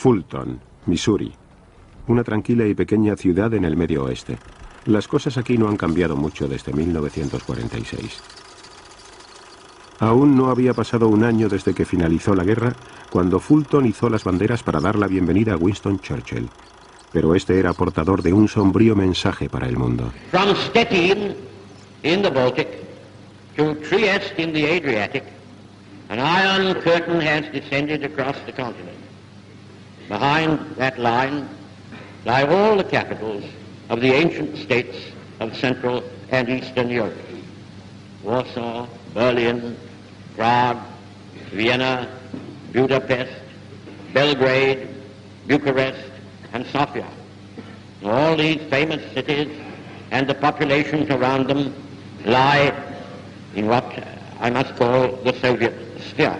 Fulton, Missouri, una tranquila y pequeña ciudad en el medio oeste. Las cosas aquí no han cambiado mucho desde 1946. Aún no había pasado un año desde que finalizó la guerra, cuando Fulton izó las banderas para dar la bienvenida a Winston Churchill. Pero este era portador de un sombrío mensaje para el mundo. From Stettin in the Baltic to Trieste in the Adriatic, an iron curtain has descended across the continent. Behind that line lie all the capitals of the ancient states of Central and Eastern Europe. Warsaw, Berlin, Prague, Vienna, Budapest, Belgrade, Bucharest, and Sofia. All these famous cities and the populations around them lie in what I must call the Soviet sphere.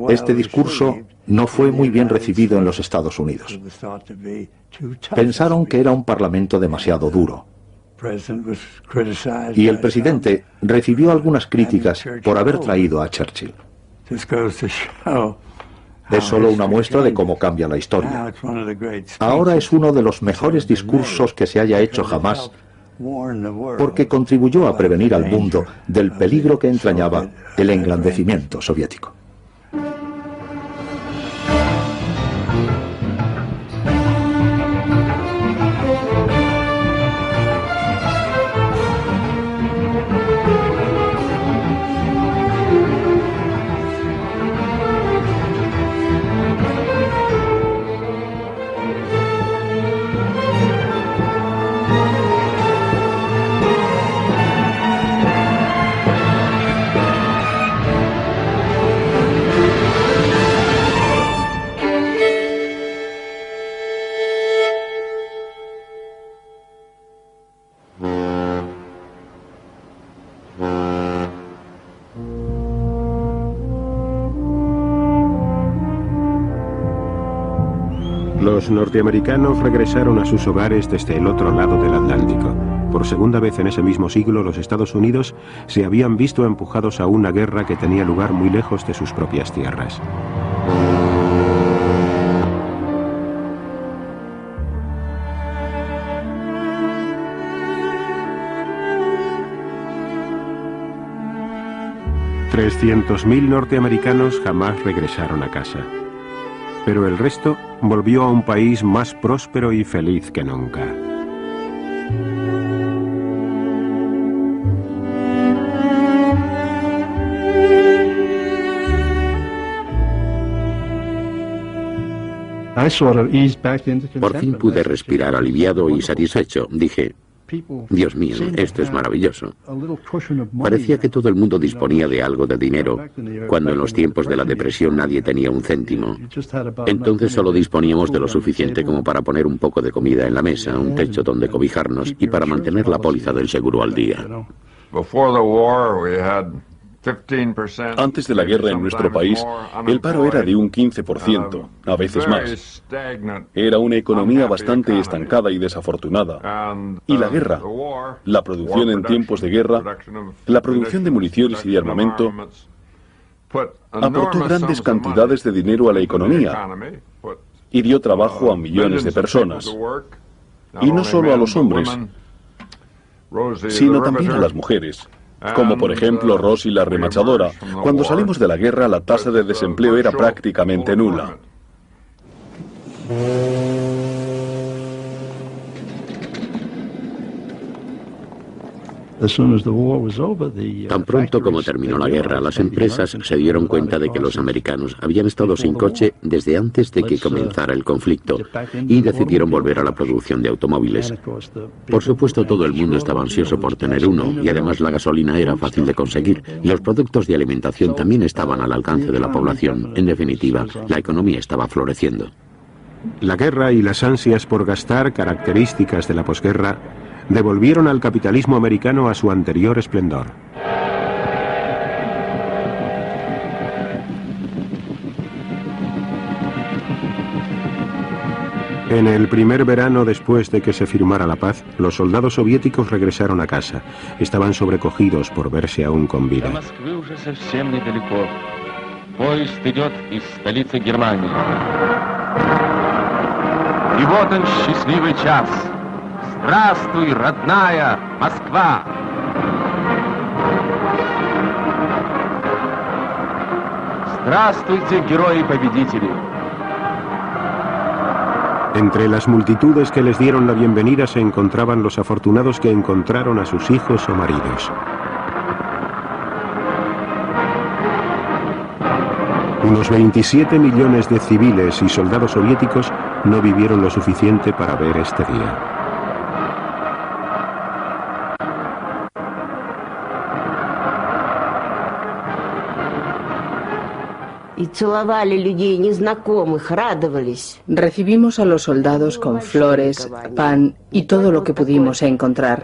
Este discurso no fue muy bien recibido en los Estados Unidos. Pensaron que era un parlamento demasiado duro. Y el presidente recibió algunas críticas por haber traído a Churchill. Es solo una muestra de cómo cambia la historia. Ahora es uno de los mejores discursos que se haya hecho jamás, porque contribuyó a prevenir al mundo del peligro que entrañaba el engrandecimiento soviético. Los norteamericanos regresaron a sus hogares desde el otro lado del Atlántico. Por segunda vez en ese mismo siglo, los Estados Unidos se habían visto empujados a una guerra que tenía lugar muy lejos de sus propias tierras. $300.000 norteamericanos jamás regresaron a casa. Pero el resto volvió a un país más próspero y feliz que nunca. Por fin pude respirar aliviado y satisfecho. Dije, Dios mío, esto es maravilloso. Parecía que todo el mundo disponía de algo de dinero, cuando en los tiempos de la depresión nadie tenía un céntimo. Entonces solo disponíamos de lo suficiente como para poner un poco de comida en la mesa, un techo donde cobijarnos y para mantener la póliza del seguro al día. Antes de la guerra en nuestro país, el paro era de un 15%, a veces más. Era una economía bastante estancada y desafortunada. Y la guerra, la producción en tiempos de guerra, la producción de municiones y de armamento, aportó grandes cantidades de dinero a la economía y dio trabajo a millones de personas. Y no solo a los hombres, sino también a las mujeres. Como por ejemplo Rosie la remachadora. Cuando salimos de la guerra, la tasa de desempleo era prácticamente nula. Tan pronto como terminó la guerra, las empresas se dieron cuenta de que los americanos habían estado sin coche desde antes de que comenzara el conflicto y decidieron volver a la producción de automóviles. Por supuesto, todo el mundo estaba ansioso por tener uno y además la gasolina era fácil de conseguir. Los productos de alimentación también estaban al alcance de la población. En definitiva, la economía estaba floreciendo. La guerra y las ansias por gastar, características de la posguerra, devolvieron al capitalismo americano a su anterior esplendor. En el primer verano después de que se firmara la paz, los soldados soviéticos regresaron a casa. Estaban sobrecogidos por verse aún con vida. Поезд идет из столицы Германии. И вот он, счастливый час. Здравствуй, родная Москва! Здравствуйте, герои-победители! Entre las multitudes que les dieron la bienvenida se encontraban los afortunados que encontraron a sus hijos o maridos. Unos 27 millones de civiles y soldados soviéticos no vivieron lo suficiente para ver este día. Recibimos a los soldados con flores, pan y todo lo que pudimos encontrar.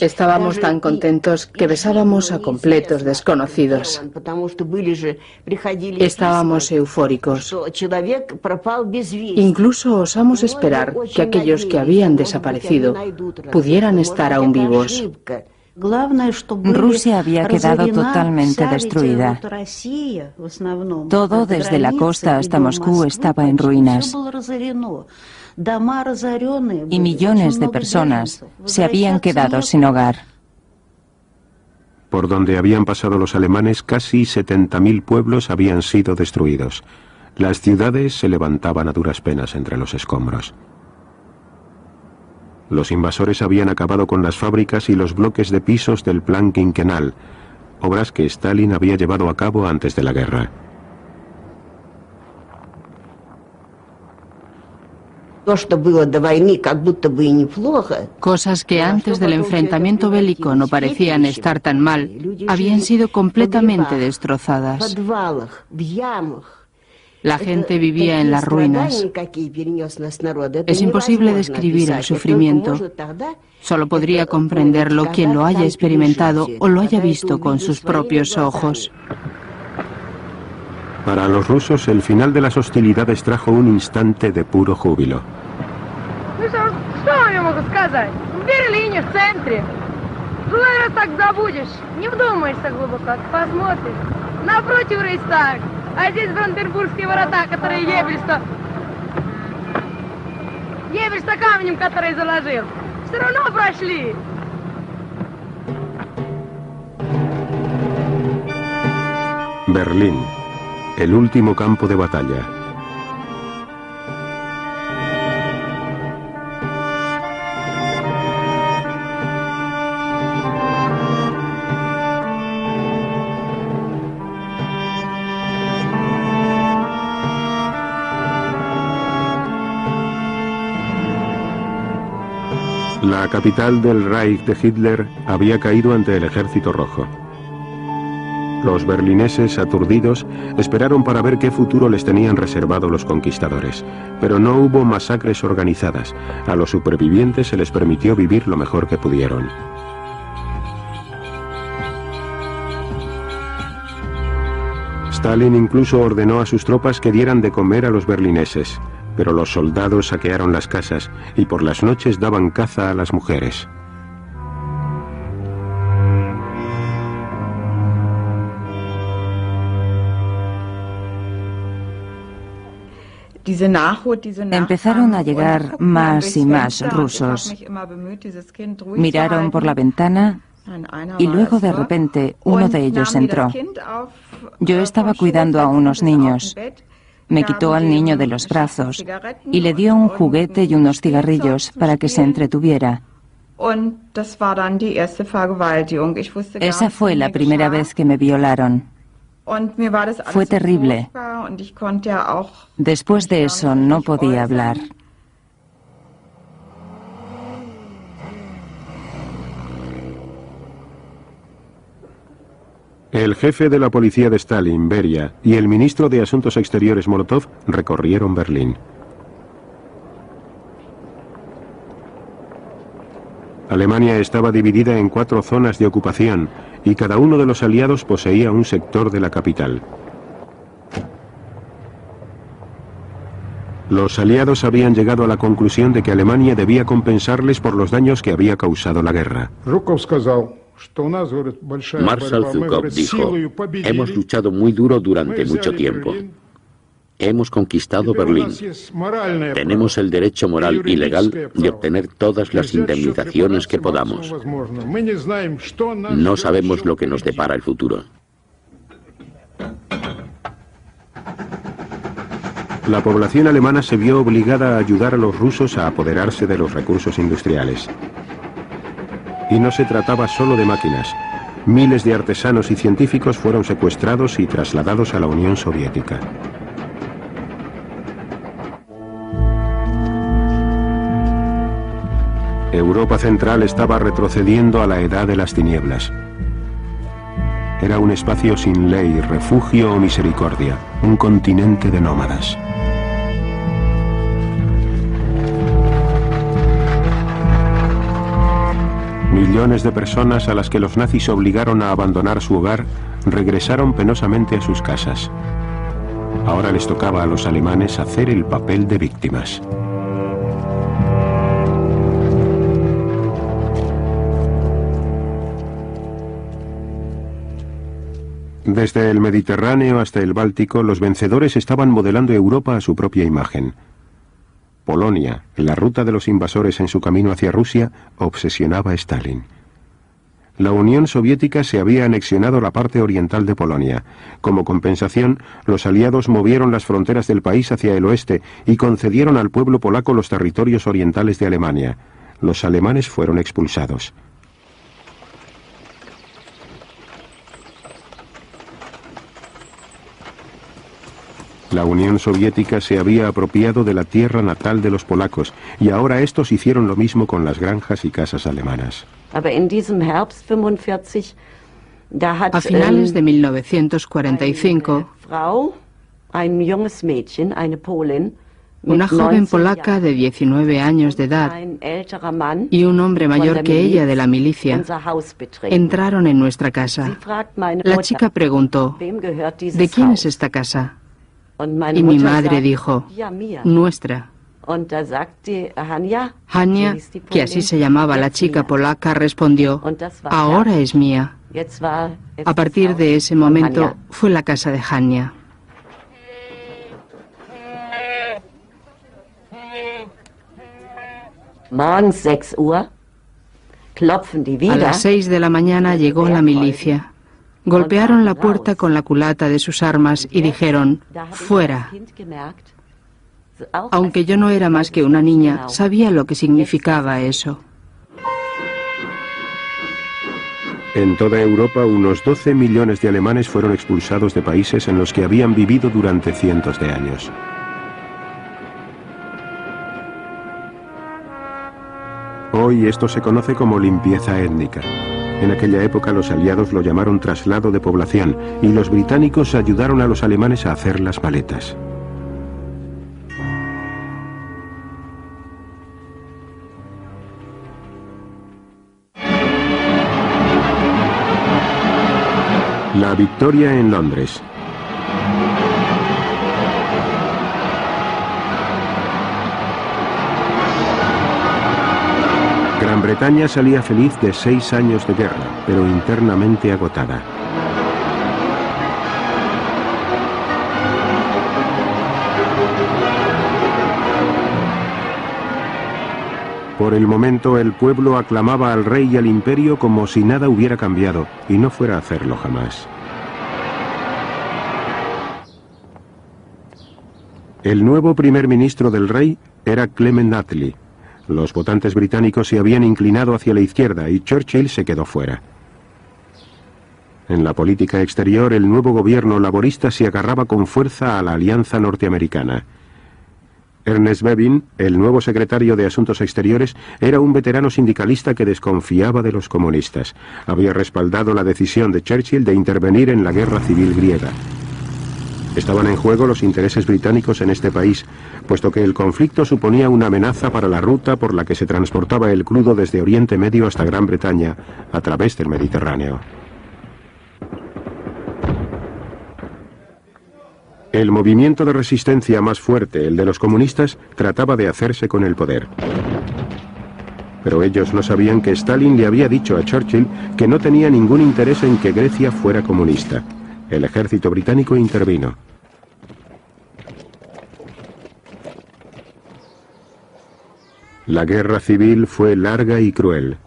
Estábamos tan contentos que besábamos a completos desconocidos. Estábamos eufóricos. Incluso osamos esperar que aquellos que habían desaparecido pudieran estar aún vivos. Rusia había quedado totalmente destruida. Todo, desde la costa hasta Moscú, estaba en ruinas. Y millones de personas se habían quedado sin hogar. Por donde habían pasado los alemanes, casi 70.000 pueblos habían sido destruidos. Las ciudades se levantaban a duras penas entre los escombros. Los invasores habían acabado con las fábricas y los bloques de pisos del Plan Quinquenal, obras que Stalin había llevado a cabo antes de la guerra. Cosas que antes del enfrentamiento bélico no parecían estar tan mal, habían sido completamente destrozadas. La gente vivía en las ruinas. Es imposible describir el sufrimiento. Solo podría comprenderlo quien lo haya experimentado o lo haya visto con sus propios ojos. Para los rusos, el final de las hostilidades trajo un instante de puro júbilo. А здесь Бранденбургские ворота, которые Ебель-то камнем, который заложил. Все равно прошли. Berlín, el último campo de batalla. La capital del Reich de Hitler había caído ante el Ejército Rojo. Los berlineses, aturdidos, esperaron para ver qué futuro les tenían reservado los conquistadores. Pero no hubo masacres organizadas. A los supervivientes se les permitió vivir lo mejor que pudieron. Stalin incluso ordenó a sus tropas que dieran de comer a los berlineses. Pero los soldados saquearon las casas y por las noches daban caza a las mujeres. Empezaron a llegar más y más rusos. Miraron por la ventana y luego de repente uno de ellos entró. Yo estaba cuidando a unos niños. Me quitó al niño de los brazos y le dio un juguete y unos cigarrillos para que se entretuviera. Esa fue la primera vez que me violaron. Fue terrible. Después de eso no podía hablar. El jefe de la policía de Stalin, Beria, y el ministro de Asuntos Exteriores, Molotov, recorrieron Berlín. Alemania estaba dividida en 4 zonas de ocupación y cada uno de los aliados poseía un sector de la capital. Los aliados habían llegado a la conclusión de que Alemania debía compensarles por los daños que había causado la guerra. Marshal Zhukov dijo: hemos luchado muy duro durante mucho tiempo. Hemos conquistado Berlín. Tenemos el derecho moral y legal de obtener todas las indemnizaciones que podamos. No sabemos lo que nos depara el futuro. La población alemana se vio obligada a ayudar a los rusos a apoderarse de los recursos industriales. Y no se trataba solo de máquinas. Miles de artesanos y científicos fueron secuestrados y trasladados a la Unión Soviética. Europa Central estaba retrocediendo a la edad de las tinieblas. Era un espacio sin ley, refugio o misericordia, un continente de nómadas. Millones de personas a las que los nazis obligaron a abandonar su hogar regresaron penosamente a sus casas. Ahora les tocaba a los alemanes hacer el papel de víctimas. Desde el Mediterráneo hasta el Báltico, los vencedores estaban modelando Europa a su propia imagen. Polonia, la ruta de los invasores en su camino hacia Rusia, obsesionaba a Stalin. La Unión Soviética se había anexionado la parte oriental de Polonia. Como compensación, los aliados movieron las fronteras del país hacia el oeste y concedieron al pueblo polaco los territorios orientales de Alemania. Los alemanes fueron expulsados. La Unión Soviética se había apropiado de la tierra natal de los polacos y ahora estos hicieron lo mismo con las granjas y casas alemanas. A finales de 1945, una joven polaca de 19 años de edad y un hombre mayor que ella de la milicia entraron en nuestra casa. La chica preguntó: ¿de quién es esta casa? Y mi madre dijo: nuestra. Hania, que así se llamaba la chica polaca, respondió: ahora es mía. A partir de ese momento fue la casa de Hania. A las 6 de la mañana llegó la milicia. Golpearon la puerta con la culata de sus armas y dijeron: fuera. Aunque yo no era más que una niña, sabía lo que significaba eso. En toda Europa, unos 12 millones de alemanes fueron expulsados de países en los que habían vivido durante cientos de años. Hoy esto se conoce como limpieza étnica. En aquella época los aliados lo llamaron traslado de población y los británicos ayudaron a los alemanes a hacer las maletas. La victoria en Londres. Gran Bretaña salía feliz de 6 años de guerra, pero internamente agotada. Por el momento, el pueblo aclamaba al rey y al imperio como si nada hubiera cambiado, y no fuera a hacerlo jamás. El nuevo primer ministro del rey era Clement Attlee. Los votantes británicos se habían inclinado hacia la izquierda y Churchill se quedó fuera. En la política exterior, el nuevo gobierno laborista se agarraba con fuerza a la alianza norteamericana. Ernest Bevin, el nuevo secretario de Asuntos Exteriores, era un veterano sindicalista que desconfiaba de los comunistas. Había respaldado la decisión de Churchill de intervenir en la guerra civil griega. Estaban en juego los intereses británicos en este país, puesto que el conflicto suponía una amenaza para la ruta por la que se transportaba el crudo desde Oriente Medio hasta Gran Bretaña, a través del Mediterráneo. El movimiento de resistencia más fuerte, el de los comunistas, trataba de hacerse con el poder. Pero ellos no sabían que Stalin le había dicho a Churchill que no tenía ningún interés en que Grecia fuera comunista. El ejército británico intervino. La guerra civil fue larga y cruel.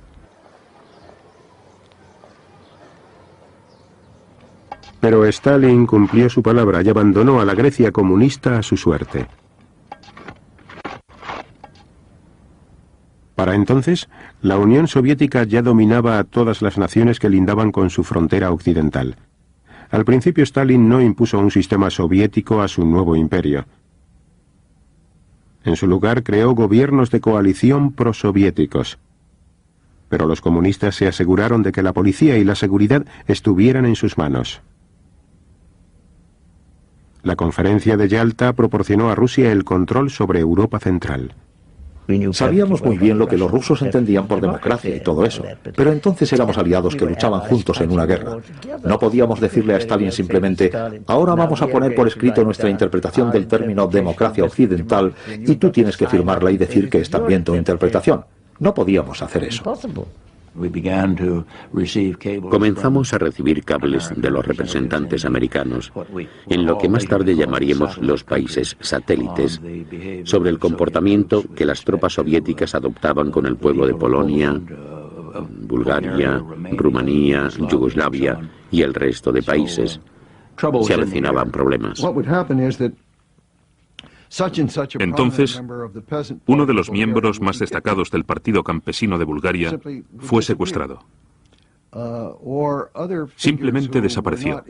Pero Stalin cumplió su palabra y abandonó a la Grecia comunista a su suerte. Para entonces, la Unión Soviética ya dominaba a todas las naciones que lindaban con su frontera occidental. Al principio Stalin no impuso un sistema soviético a su nuevo imperio. En su lugar creó gobiernos de coalición prosoviéticos. Pero los comunistas se aseguraron de que la policía y la seguridad estuvieran en sus manos. La conferencia de Yalta proporcionó a Rusia el control sobre Europa Central. Sabíamos muy bien lo que los rusos entendían por democracia y todo eso, pero entonces éramos aliados que luchaban juntos en una guerra. No podíamos decirle a Stalin simplemente, ahora vamos a poner por escrito nuestra interpretación del término democracia occidental y tú tienes que firmarla y decir que es también tu interpretación. No podíamos hacer eso. Comenzamos a recibir cables de los representantes americanos en lo que más tarde llamaríamos los países satélites, sobre el comportamiento que las tropas soviéticas adoptaban con el pueblo de Polonia, Bulgaria, Rumanía, Yugoslavia y el resto de países. Se avecinaban problemas. Entonces, uno de los miembros más destacados del Partido Campesino de Bulgaria fue secuestrado. Simplemente desapareció.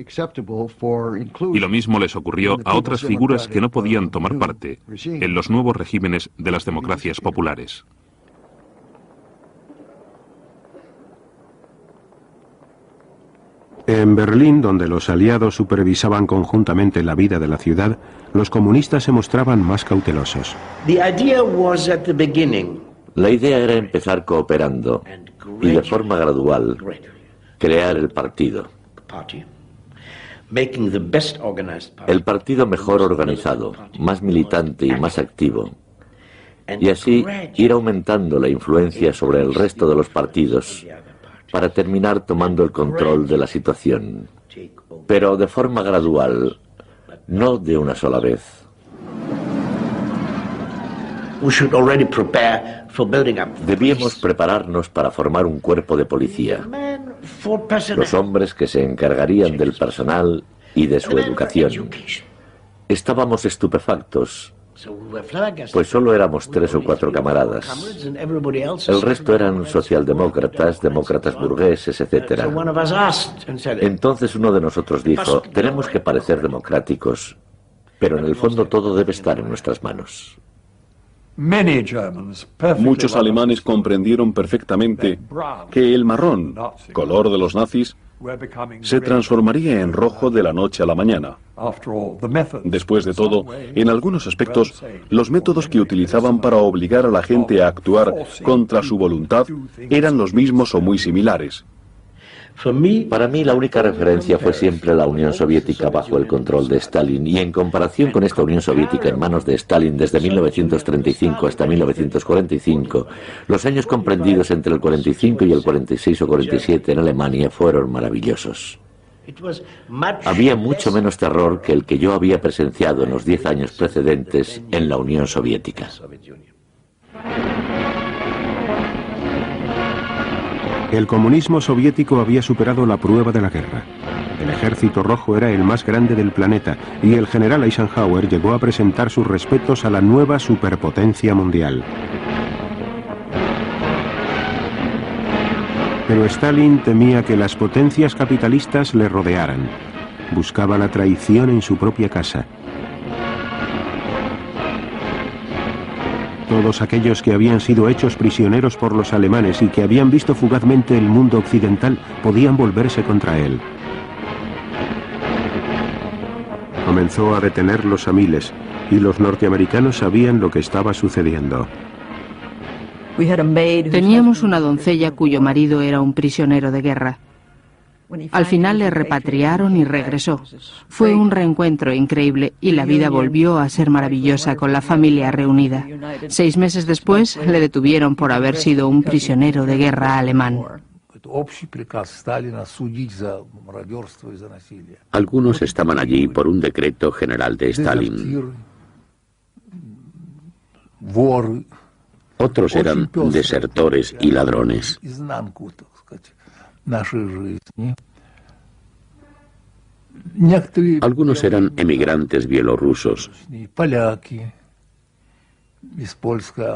Y lo mismo les ocurrió a otras figuras que no podían tomar parte en los nuevos regímenes de las democracias populares. En Berlín, donde los aliados supervisaban conjuntamente la vida de la ciudad, los comunistas se mostraban más cautelosos. La idea era empezar cooperando y de forma gradual crear el partido. El partido mejor organizado, más militante y más activo. Y así ir aumentando la influencia sobre el resto de los partidos para terminar tomando el control de la situación. Pero de forma gradual, no de una sola vez. Debíamos prepararnos para formar un cuerpo de policía. Los hombres que se encargarían del personal y de su educación. Estábamos estupefactos, pues solo éramos 3 o 4 camaradas. El resto eran socialdemócratas, demócratas burgueses, etc. Entonces uno de nosotros dijo, tenemos que parecer democráticos, pero en el fondo todo debe estar en nuestras manos. Muchos alemanes comprendieron perfectamente que el marrón, color de los nazis, se transformaría en rojo de la noche a la mañana. Después de todo, en algunos aspectos, los métodos que utilizaban para obligar a la gente a actuar contra su voluntad eran los mismos o muy similares. Para mí la única referencia fue siempre la Unión Soviética bajo el control de Stalin, y en comparación con esta Unión Soviética en manos de Stalin desde 1935 hasta 1945, los años comprendidos entre el 45 y el 46 o 47 en Alemania fueron maravillosos. Había mucho menos terror que el que yo había presenciado en los 10 años precedentes en la Unión Soviética. El comunismo soviético había superado la prueba de la guerra. El ejército rojo era el más grande del planeta y el general Eisenhower llegó a presentar sus respetos a la nueva superpotencia mundial. Pero Stalin temía que las potencias capitalistas le rodearan. Buscaba la traición en su propia casa. Todos aquellos que habían sido hechos prisioneros por los alemanes y que habían visto fugazmente el mundo occidental podían volverse contra él. Comenzó a detenerlos a miles y los norteamericanos sabían lo que estaba sucediendo. Teníamos una doncella cuyo marido era un prisionero de guerra. Al final le repatriaron y regresó. Fue un reencuentro increíble y la vida volvió a ser maravillosa con la familia reunida. 6 meses después le detuvieron por haber sido un prisionero de guerra alemán. Algunos estaban allí por un decreto general de Stalin. Otros eran desertores y ladrones. Algunos eran emigrantes bielorrusos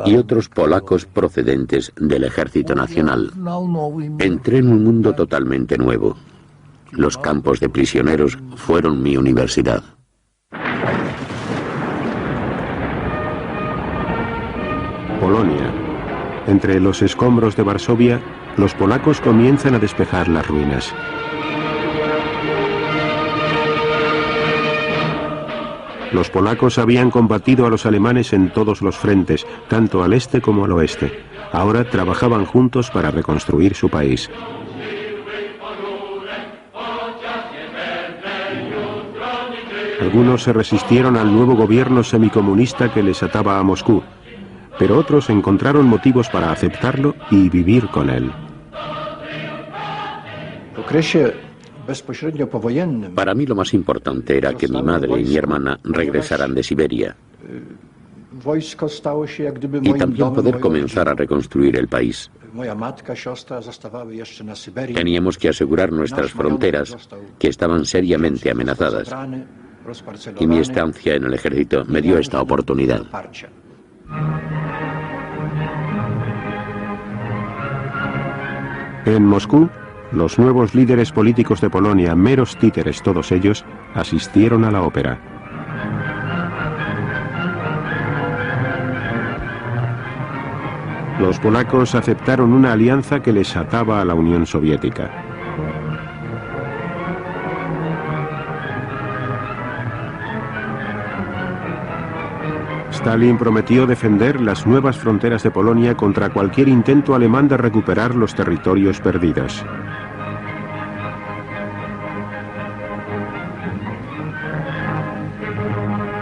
y otros polacos procedentes del Ejército Nacional. Entré en un mundo totalmente nuevo. Los campos de prisioneros fueron mi universidad. Polonia. Entre los escombros de Varsovia, los polacos comienzan a despejar las ruinas. Los polacos habían combatido a los alemanes en todos los frentes, tanto al este como al oeste. Ahora trabajaban juntos para reconstruir su país. Algunos se resistieron al nuevo gobierno semicomunista que les ataba a Moscú, pero otros encontraron motivos para aceptarlo y vivir con él. Para mí lo más importante era que mi madre y mi hermana regresaran de Siberia y también poder comenzar a reconstruir el país. Teníamos que asegurar nuestras fronteras, que estaban seriamente amenazadas, y mi estancia en el ejército me dio esta oportunidad. En Moscú, los nuevos líderes políticos de Polonia, meros títeres todos ellos, asistieron a la ópera. Los polacos aceptaron una alianza que les ataba a la Unión Soviética. Stalin prometió defender las nuevas fronteras de Polonia contra cualquier intento alemán de recuperar los territorios perdidos.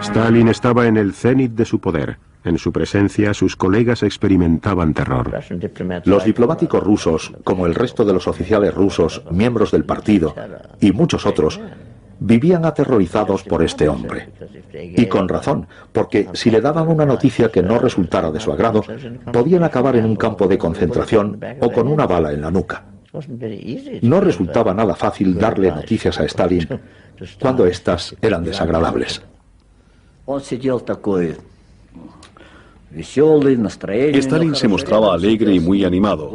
Stalin estaba en el cenit de su poder. En su presencia, sus colegas experimentaban terror. Los diplomáticos rusos, como el resto de los oficiales rusos, miembros del partido, y muchos otros, vivían aterrorizados por este hombre. Y con razón, porque si le daban una noticia que no resultara de su agrado, podían acabar en un campo de concentración o con una bala en la nuca. No resultaba nada fácil darle noticias a Stalin cuando éstas eran desagradables. Stalin se mostraba alegre y muy animado.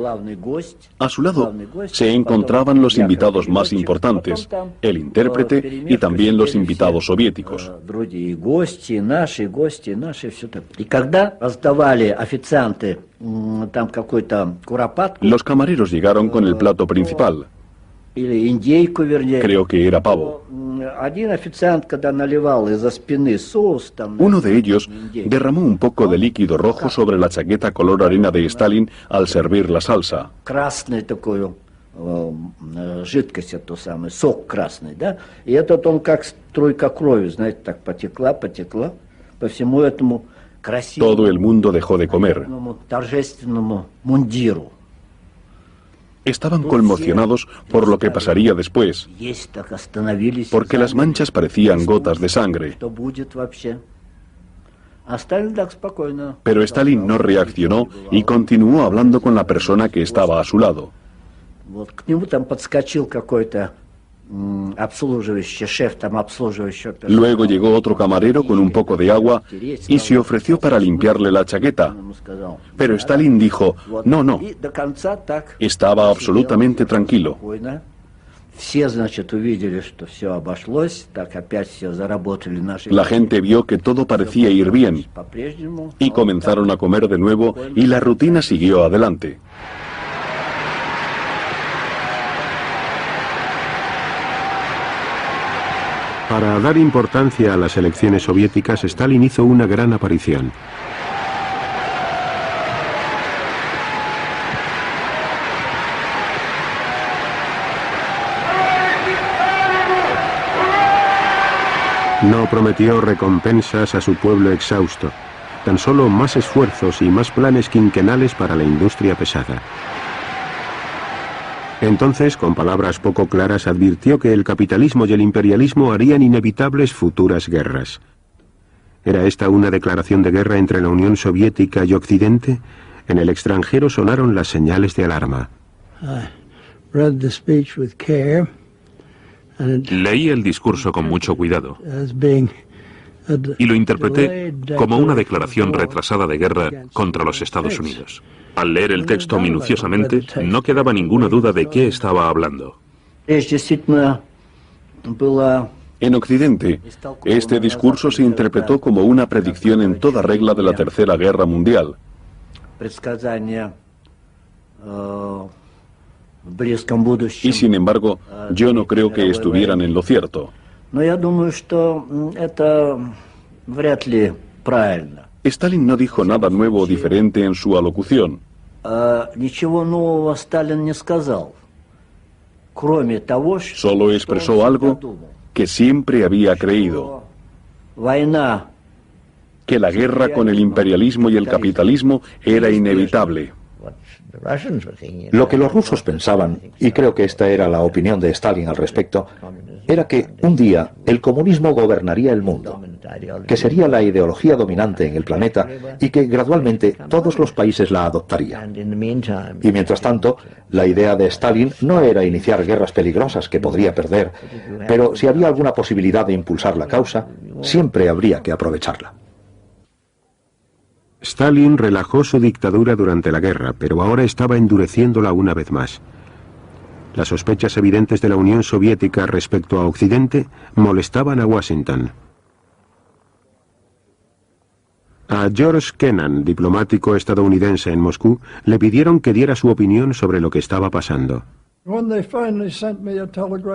A su lado se encontraban los invitados más importantes, el intérprete y también los invitados soviéticos. Los camareros llegaron con el plato principal. Creo que era pavo. Uno de ellos derramó un poco de líquido rojo sobre la chaqueta color arena de Stalin al servir la salsa. Todo el mundo dejó de comer. Estaban conmocionados por lo que pasaría después, porque las manchas parecían gotas de sangre. Pero Stalin no reaccionó y continuó hablando con la persona que estaba a su lado. Luego llegó otro camarero con un poco de agua y se ofreció para limpiarle la chaqueta. Pero Stalin dijo, no, no. Estaba absolutamente tranquilo. La gente vio que todo parecía ir bien y comenzaron a comer de nuevo y la rutina siguió adelante. Para dar importancia a las elecciones soviéticas, Stalin hizo una gran aparición. prometió recompensas a su pueblo exhausto, tan solo más esfuerzos y más planes quinquenales para la industria pesada. Entonces, con palabras poco claras, advirtió que el capitalismo y el imperialismo harían inevitables futuras guerras. ¿Era esta una declaración de guerra entre la Unión Soviética y Occidente? En el extranjero sonaron las señales de alarma. Leí el discurso con mucho cuidado y lo interpreté como una declaración retrasada de guerra contra los Estados Unidos. Al leer el texto minuciosamente, no quedaba ninguna duda de qué estaba hablando. En Occidente, este discurso se interpretó como una predicción en toda regla de la Tercera Guerra Mundial. Y sin embargo, yo no creo que estuvieran en lo cierto. Stalin no dijo nada nuevo o diferente en su alocución. Solo expresó algo que siempre había creído: que la guerra con el imperialismo y el capitalismo era inevitable. Lo que los rusos pensaban, y creo que esta era la opinión de Stalin al respecto, era que un día el comunismo gobernaría el mundo, que sería la ideología dominante en el planeta y que gradualmente todos los países la adoptarían. Y mientras tanto, la idea de Stalin no era iniciar guerras peligrosas que podría perder, pero si había alguna posibilidad de impulsar la causa, siempre habría que aprovecharla. Stalin relajó su dictadura durante la guerra, pero ahora estaba endureciéndola una vez más. Las sospechas evidentes de la Unión Soviética respecto a Occidente molestaban a Washington. A George Kennan, diplomático estadounidense en Moscú, le pidieron que diera su opinión sobre lo que estaba pasando.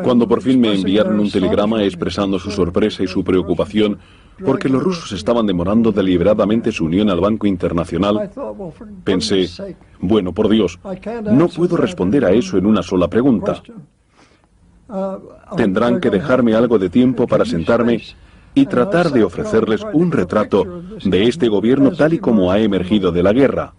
Cuando por fin me enviaron un telegrama expresando su sorpresa y su preocupación porque los rusos estaban demorando deliberadamente su unión al Banco Internacional, pensé, bueno, por Dios, no puedo responder a eso en una sola pregunta. Tendrán que dejarme algo de tiempo para sentarme y tratar de ofrecerles un retrato de este gobierno tal y como ha emergido de la guerra.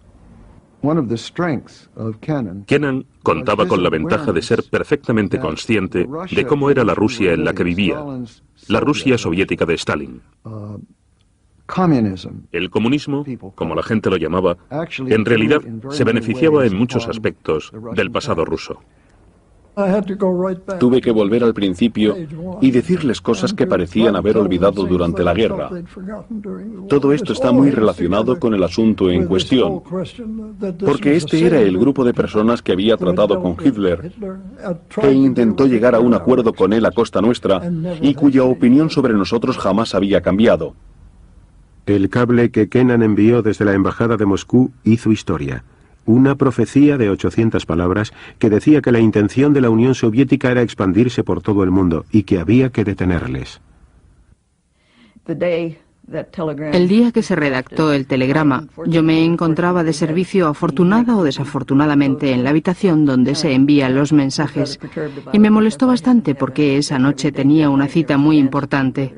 Kennan contaba con la ventaja de ser perfectamente consciente de cómo era la Rusia en la que vivía, la Rusia soviética de Stalin. El comunismo, como la gente lo llamaba, en realidad se beneficiaba en muchos aspectos del pasado ruso. Tuve que volver al principio y decirles cosas que parecían haber olvidado durante la guerra. Todo esto está muy relacionado con el asunto en cuestión, porque este era el grupo de personas que había tratado con Hitler, que intentó llegar a un acuerdo con él a costa nuestra y cuya opinión sobre nosotros jamás había cambiado. El cable que Kennan envió desde la embajada de Moscú hizo historia. Una profecía de 800 palabras que decía que la intención de la Unión Soviética era expandirse por todo el mundo y que había que detenerles. El día que se redactó el telegrama, yo me encontraba de servicio afortunada o desafortunadamente en la habitación donde se envían los mensajes y me molestó bastante porque esa noche tenía una cita muy importante.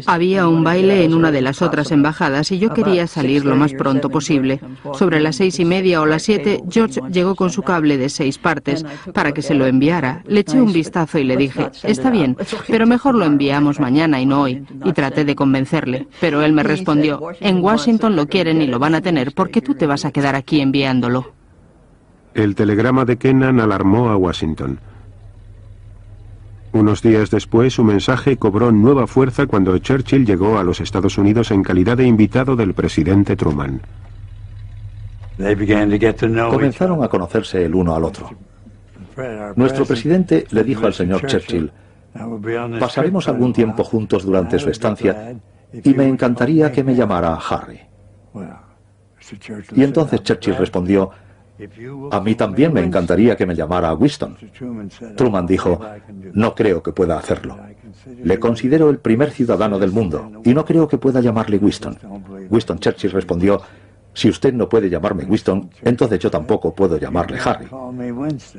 Había un baile en una de las otras embajadas y yo quería salir lo más pronto posible. Sobre las 6:30 o las 7, George llegó con su cable de 6 partes para que se lo enviara. Le eché un vistazo y le dije, está bien, pero mejor lo enviamos mañana y no hoy, y traté de convencerle. Pero él me respondió, en Washington lo quieren y lo van a tener porque tú te vas a quedar aquí enviándolo. El telegrama de Kennan alarmó a Washington. Unos días después, su mensaje cobró nueva fuerza cuando Churchill llegó a los Estados Unidos en calidad de invitado del presidente Truman. Comenzaron a conocerse el uno al otro. Nuestro presidente le dijo al señor Churchill, pasaremos algún tiempo juntos durante su estancia y me encantaría que me llamara Harry. Y entonces Churchill respondió, a mí también me encantaría que me llamara Winston. Truman dijo, no creo que pueda hacerlo. Le considero el primer ciudadano del mundo y no creo que pueda llamarle Winston. Winston Churchill respondió, Si usted no puede llamarme Winston, entonces yo tampoco puedo llamarle Harry.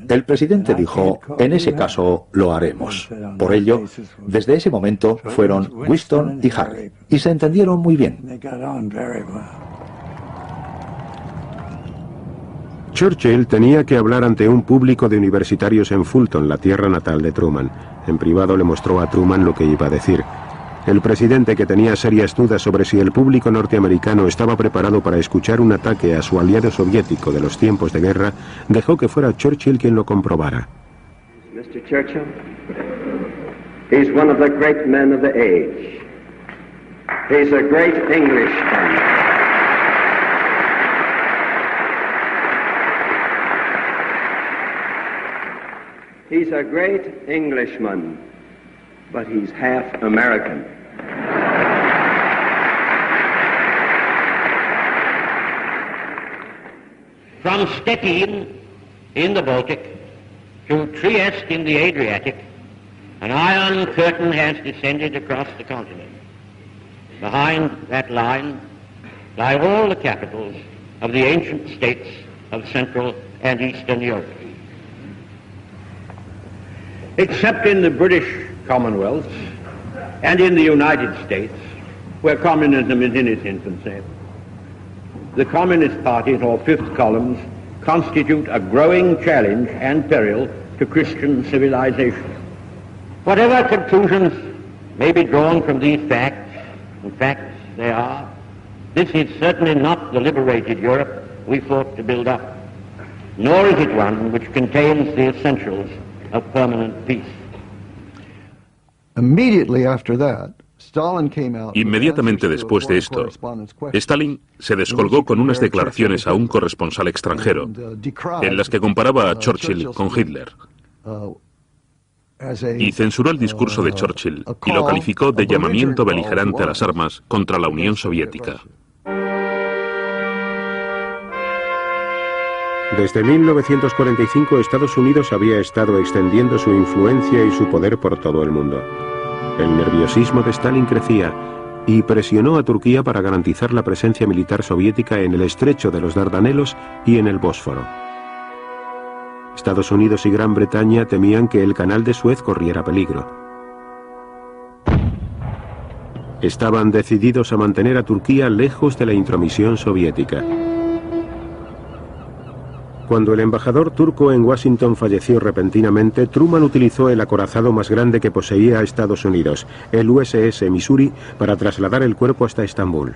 El presidente dijo, en ese caso lo haremos. Por ello, desde ese momento fueron Winston y Harry, y se entendieron muy bien. Churchill tenía que hablar ante un público de universitarios en Fulton, la tierra natal de Truman. En privado le mostró a Truman lo que iba a decir. El presidente, que tenía serias dudas sobre si el público norteamericano estaba preparado para escuchar un ataque a su aliado soviético de los tiempos de guerra, dejó que fuera Churchill quien lo comprobara. Mr. Churchill, he's one of the great men of the age. He's a great Englishman. He's a great Englishman, but he's half American. From Stettin in the Baltic to Trieste in the Adriatic, an iron curtain has descended across the continent. Behind that line lie all the capitals of the ancient states of Central and Eastern Europe. Except in the British Commonwealth and in the United States, where communism is in its infancy, the Communist parties, or fifth columns, constitute a growing challenge and peril to Christian civilization. Whatever conclusions may be drawn from these facts, and facts they are, this is certainly not the liberated Europe we fought to build up, nor is it one which contains the essentials of permanent peace. Inmediatamente después de esto, Stalin se descolgó con unas declaraciones a un corresponsal extranjero, en las que comparaba a Churchill con Hitler, y censuró el discurso de Churchill y lo calificó de llamamiento beligerante a las armas contra la Unión Soviética. Desde 1945, Estados Unidos había estado extendiendo su influencia y su poder por todo el mundo. El nerviosismo de Stalin crecía y presionó a Turquía para garantizar la presencia militar soviética en el estrecho de los Dardanelos y en el Bósforo. Estados Unidos y Gran Bretaña temían que el canal de Suez corriera peligro. Estaban decididos a mantener a Turquía lejos de la intromisión soviética. Cuando el embajador turco en Washington falleció repentinamente, Truman utilizó el acorazado más grande que poseía Estados Unidos, el USS Missouri, para trasladar el cuerpo hasta Estambul.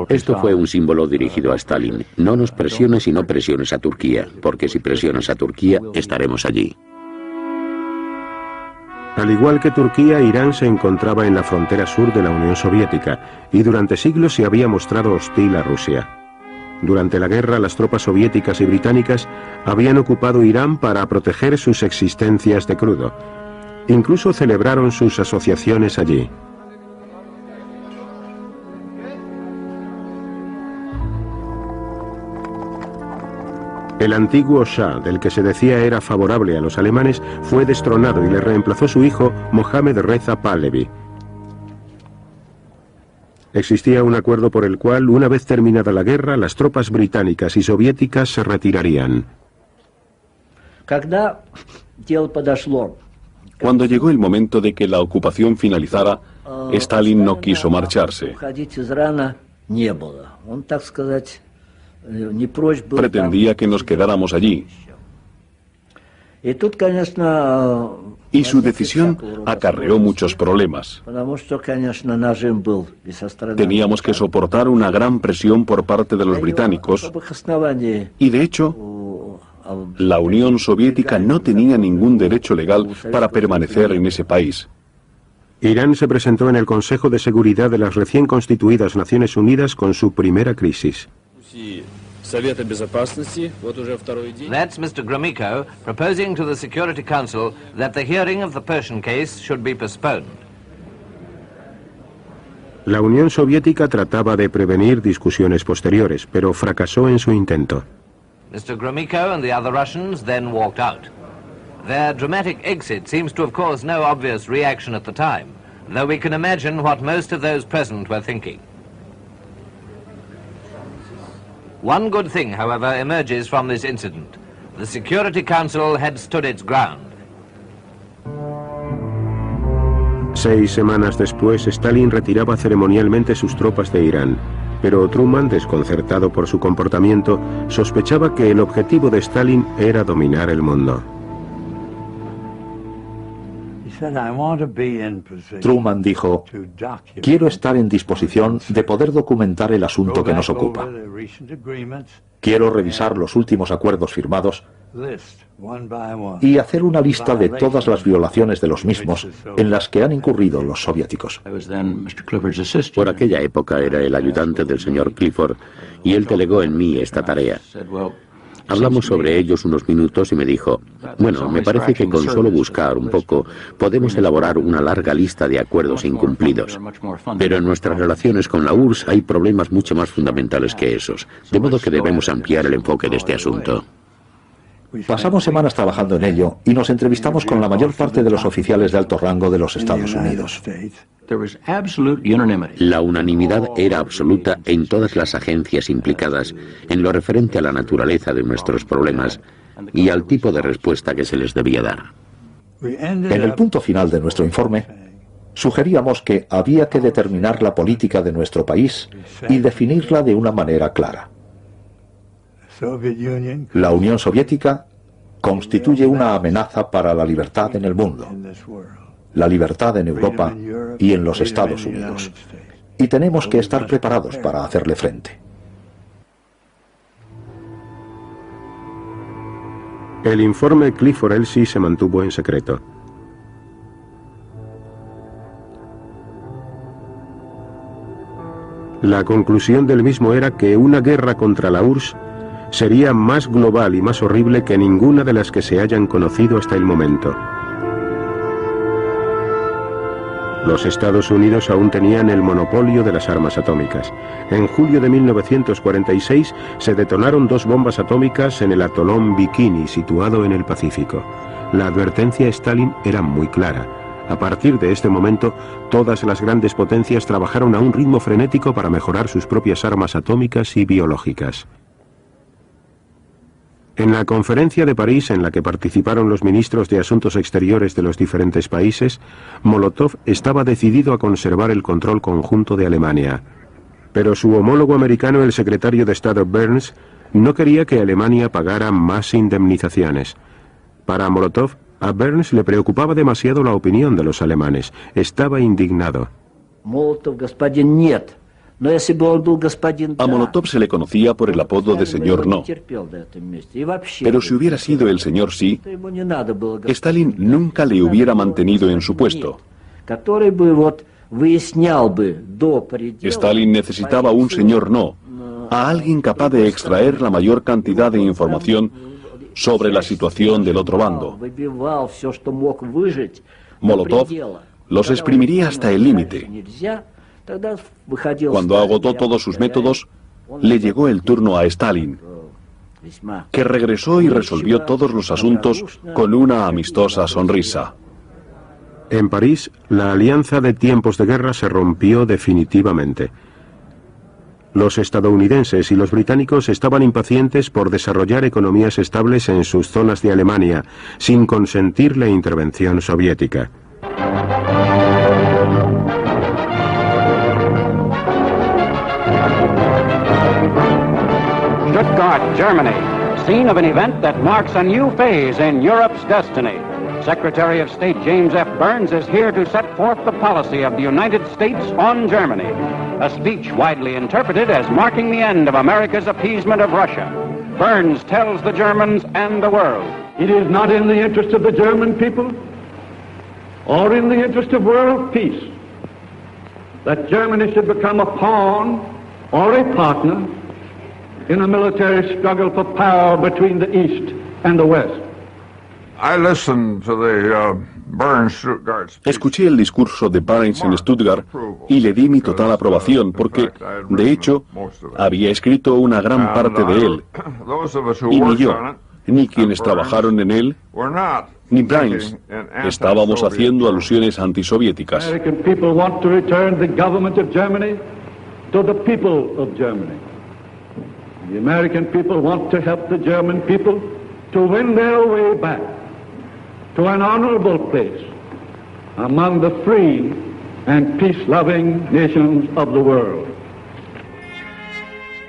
Esto fue un símbolo dirigido a Stalin. No nos presiones y no presiones a Turquía, porque si presionas a Turquía, estaremos allí. Al igual que Turquía, Irán se encontraba en la frontera sur de la Unión Soviética y durante siglos se había mostrado hostil a Rusia. Durante la guerra, las tropas soviéticas y británicas habían ocupado Irán para proteger sus existencias de crudo. Incluso celebraron sus asociaciones allí. El antiguo Shah, del que se decía era favorable a los alemanes, fue destronado y le reemplazó su hijo Mohammad Reza Pahlavi. Existía un acuerdo por el cual, una vez terminada la guerra, las tropas británicas y soviéticas se retirarían. Cuando llegó el momento de que la ocupación finalizara, Stalin no quiso marcharse. Pretendía que nos quedáramos allí. Y su decisión acarreó muchos problemas. Teníamos que soportar una gran presión por parte de los británicos y, de hecho, la Unión Soviética no tenía ningún derecho legal para permanecer en ese país. Irán se presentó en el Consejo de Seguridad de las recién constituidas Naciones Unidas con su primera crisis. That's Mr. Gromyko proposing to the Security Council that the hearing of the Persian case should be postponed. La Unión Soviética trataba de prevenir discusiones posteriores, pero fracasó en su intento. Mr. Gromyko and the other Russians then walked out. Their dramatic exit seems to have caused no obvious reaction at the time, though we can imagine what most of those present were thinking. One good thing, however, emerges from this incident. The Security Council had stood its ground. 6 semanas después, Stalin retiraba ceremonialmente sus tropas de Irán, pero Truman, desconcertado por su comportamiento, sospechaba que el objetivo de Stalin era dominar el mundo. Truman dijo: quiero estar en disposición de poder documentar el asunto que nos ocupa. Quiero revisar los últimos acuerdos firmados y hacer una lista de todas las violaciones de los mismos en las que han incurrido los soviéticos. Por aquella época era el ayudante del señor Clifford y él delegó en mí esta tarea. Hablamos sobre ellos unos minutos y me dijo: bueno, me parece que con solo buscar un poco podemos elaborar una larga lista de acuerdos incumplidos. Pero en nuestras relaciones con la URSS hay problemas mucho más fundamentales que esos, de modo que debemos ampliar el enfoque de este asunto. Pasamos semanas trabajando en ello y nos entrevistamos con la mayor parte de los oficiales de alto rango de los Estados Unidos. La unanimidad era absoluta en todas las agencias implicadas en lo referente a la naturaleza de nuestros problemas y al tipo de respuesta que se les debía dar. En el punto final de nuestro informe, sugeríamos que había que determinar la política de nuestro país y definirla de una manera clara. La Unión Soviética constituye una amenaza para la libertad en el mundo, la libertad en Europa y en los Estados Unidos, y tenemos que estar preparados para hacerle frente. El informe Clifford-Elsie se mantuvo en secreto. La conclusión del mismo era que una guerra contra la URSS sería más global y más horrible que ninguna de las que se hayan conocido hasta el momento. Los Estados Unidos aún tenían el monopolio de las armas atómicas. En julio de 1946 se detonaron 2 bombas atómicas en el atolón Bikini, situado en el Pacífico. La advertencia a Stalin era muy clara. A partir de este momento, todas las grandes potencias trabajaron a un ritmo frenético para mejorar sus propias armas atómicas y biológicas. En la conferencia de París, en la que participaron los ministros de Asuntos Exteriores de los diferentes países, Molotov estaba decidido a conservar el control conjunto de Alemania. Pero su homólogo americano, el secretario de Estado Burns, no quería que Alemania pagara más indemnizaciones. Para Molotov, a Burns le preocupaba demasiado la opinión de los alemanes. Estaba indignado. A Molotov se le conocía por el apodo de señor No. Pero si hubiera sido el señor Sí, Stalin nunca le hubiera mantenido en su puesto. Stalin necesitaba un señor No, a alguien capaz de extraer la mayor cantidad de información sobre la situación del otro bando. Molotov los exprimiría hasta el límite. Cuando agotó todos sus métodos, le llegó el turno a Stalin, que regresó y resolvió todos los asuntos con una amistosa sonrisa. En París, la alianza de tiempos de guerra se rompió definitivamente. Los estadounidenses y los británicos estaban impacientes por desarrollar economías estables en sus zonas de Alemania, sin consentir la intervención soviética. Stuttgart, Germany, scene of an event that marks a new phase in Europe's destiny. Secretary of State James F. Burns is here to set forth the policy of the United States on Germany, a speech widely interpreted as marking the end of America's appeasement of Russia. Burns tells the Germans and the world, "It is not in the interest of the German people or in the interest of world peace that Germany should become a pawn or a partner in a military struggle for power between the East and the West." Escuché el discurso de Burns en Stuttgart y le di mi total aprobación porque, de hecho, había escrito una gran parte de él. Y ni yo, ni quienes trabajaron en él, ni Burns, estábamos haciendo alusiones antisoviéticas. The American people want to help the German people to win their way back to an honorable place among the free and peace-loving nations of the world.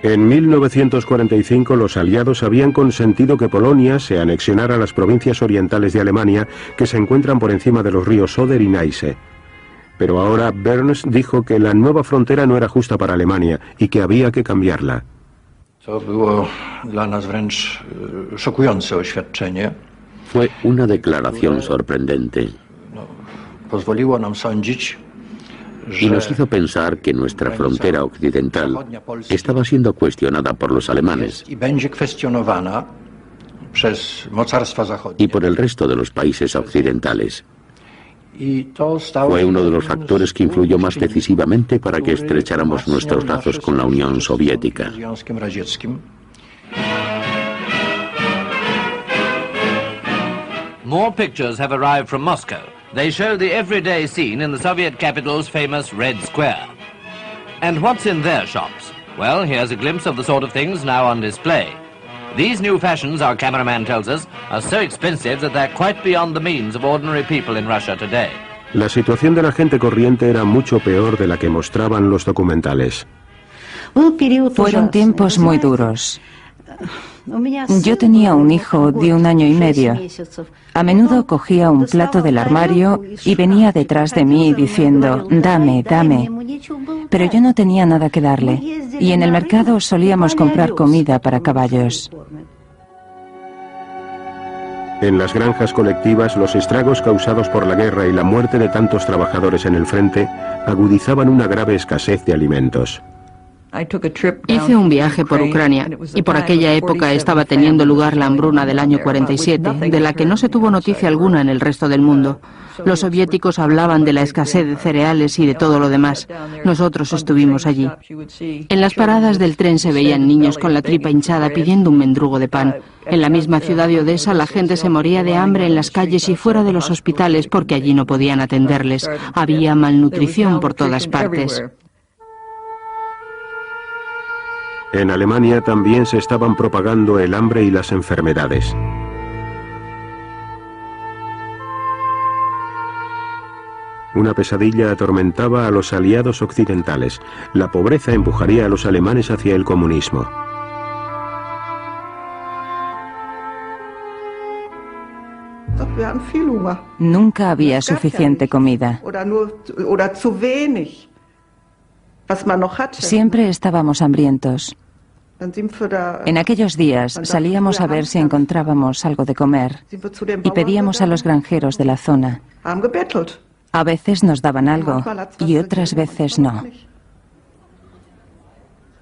En 1945 los aliados habían consentido que Polonia se anexionara a las provincias orientales de Alemania que se encuentran por encima de los ríos Oder y Neisse. Pero ahora Burns dijo que la nueva frontera no era justa para Alemania y que había que cambiarla. Fue una declaración sorprendente y nos hizo pensar que nuestra frontera occidental estaba siendo cuestionada por los alemanes y por el resto de los países occidentales. Fue uno de los factores que influyó más decisivamente para que estrecháramos nuestros lazos con la Unión Soviética. More pictures have arrived from Moscow. They show the everyday scene in the Soviet capital's famous Red Square. And what's in their shops? Well, here's a glimpse of the sort of things now on display. These new fashions, our cameraman tells us, are so expensive that they're quite beyond the means of ordinary people in Russia today. La situación de la gente corriente era mucho peor de la que mostraban los documentales. Fueron tiempos muy duros. Yo tenía un hijo de 1 año y medio. A menudo cogía un plato del armario y venía detrás de mí diciendo, dame, dame. Pero yo no tenía nada que darle. Y en el mercado solíamos comprar comida para caballos. En las granjas colectivas, los estragos causados por la guerra y la muerte de tantos trabajadores en el frente agudizaban una grave escasez de alimentos. Hice un viaje por Ucrania y por aquella época estaba teniendo lugar la hambruna del año 47, de la que no se tuvo noticia alguna en el resto del mundo. Los soviéticos hablaban de la escasez de cereales y de todo lo demás. Nosotros estuvimos allí. En las paradas del tren se veían niños con la tripa hinchada pidiendo un mendrugo de pan. En la misma ciudad de Odessa la gente se moría de hambre en las calles y fuera de los hospitales porque allí no podían atenderles. Había malnutrición por todas partes. En Alemania también se estaban propagando el hambre y las enfermedades. Una pesadilla atormentaba a los aliados occidentales. La pobreza empujaría a los alemanes hacia el comunismo. Nunca había suficiente comida. Siempre estábamos hambrientos. En aquellos días salíamos a ver si encontrábamos algo de comer y pedíamos a los granjeros de la zona. A veces nos daban algo y otras veces no.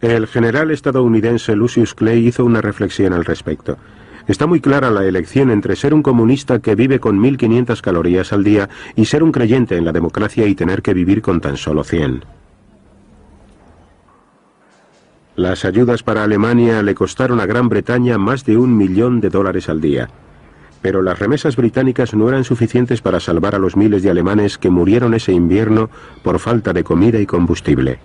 El general estadounidense Lucius Clay hizo una reflexión al respecto. Está muy clara la elección entre ser un comunista que vive con 1500 calorías al día y ser un creyente en la democracia y tener que vivir con tan solo 100. Las ayudas para Alemania le costaron a Gran Bretaña más de $1 millón al día. Pero las remesas británicas no eran suficientes para salvar a los miles de alemanes que murieron ese invierno por falta de comida y combustible.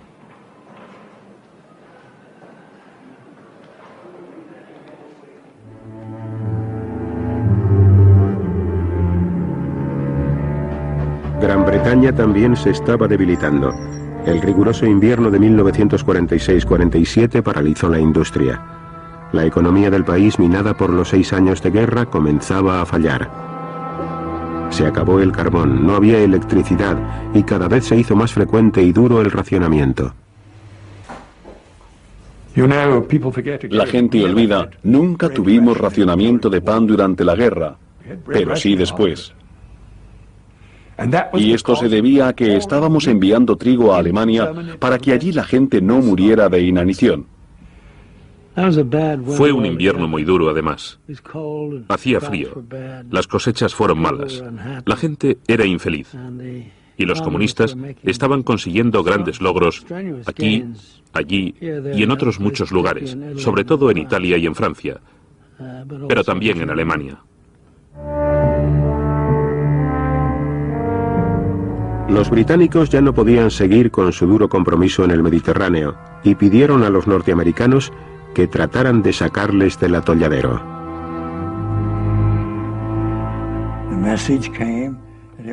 Gran Bretaña también se estaba debilitando. El riguroso invierno de 1946-47 paralizó la industria. La economía del país, minada por los 6 años de guerra, comenzaba a fallar. Se acabó el carbón, no había electricidad y cada vez se hizo más frecuente y duro el racionamiento. La gente olvida, nunca tuvimos racionamiento de pan durante la guerra, pero sí después. Y esto se debía a que estábamos enviando trigo a Alemania para que allí la gente no muriera de inanición. Fue un invierno muy duro, además. Hacía frío. Las cosechas fueron malas. La gente era infeliz. Y los comunistas estaban consiguiendo grandes logros aquí, allí y en otros muchos lugares, sobre todo en Italia y en Francia, pero también en Alemania. Los británicos ya no podían seguir con su duro compromiso en el Mediterráneo y pidieron a los norteamericanos que trataran de sacarles del atolladero.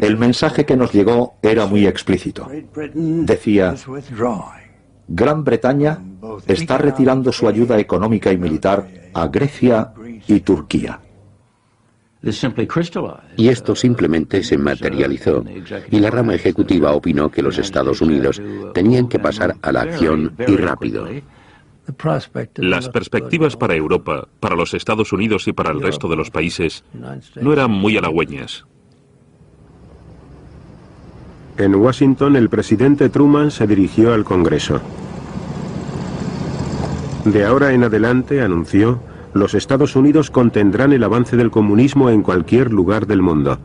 El mensaje que nos llegó era muy explícito. Decía: Gran Bretaña está retirando su ayuda económica y militar a Grecia y Turquía. Y esto simplemente se materializó, y la rama ejecutiva opinó que los Estados Unidos tenían que pasar a la acción y rápido. Las perspectivas para Europa, para los Estados Unidos y para el resto de los países no eran muy halagüeñas. En Washington, el presidente Truman se dirigió al Congreso. De ahora en adelante, anunció, los Estados Unidos contendrán el avance del comunismo en cualquier lugar del mundo.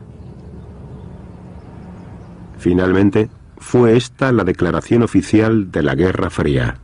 Finalmente, fue esta la declaración oficial de la Guerra Fría.